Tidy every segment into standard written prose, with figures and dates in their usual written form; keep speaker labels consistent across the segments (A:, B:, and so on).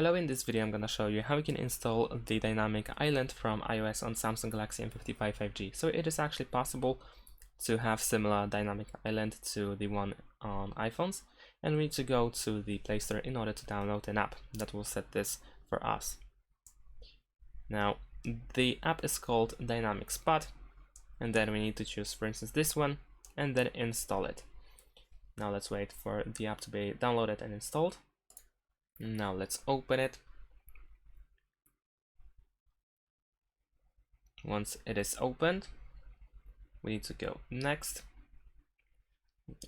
A: Hello, in this video I'm gonna show you how you can install the Dynamic Island from iOS on Samsung Galaxy M55 5G. So it is actually possible to have similar Dynamic Island to the one on iPhones, and we need to go to the Play Store in order to download an app that will set this for us. Now, the app is called Dynamic Spot, and then we need to choose, for instance, this one, and then install it. Now let's wait for the app to be downloaded and installed. Now let's open it. Once it is opened, we need to go next.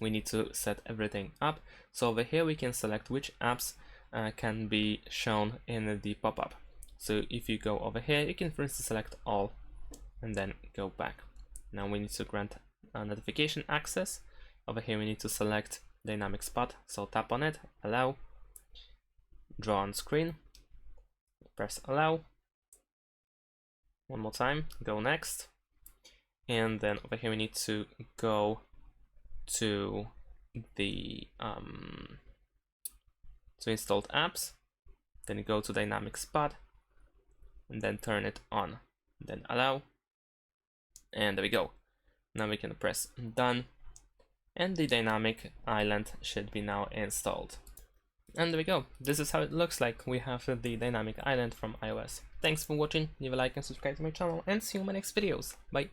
A: We need to set everything up. So over here we can select which apps can be shown in the pop-up. So if you go over here, you can for instance select all and then go back. Now we need to grant notification access. Over here we need to select Dynamic Spot, so tap on it, allow, draw on screen, press allow, one more time, go next, and then over here we need to go to the to installed apps, then go to Dynamic Spot and then turn it on, then allow, and there we go. Now we can press done and the Dynamic Island should be now installed. And there we go. This is how it looks like. We have the Dynamic Island from iOS. Thanks for watching. Leave a like and subscribe to my channel, and see you in my next videos. Bye.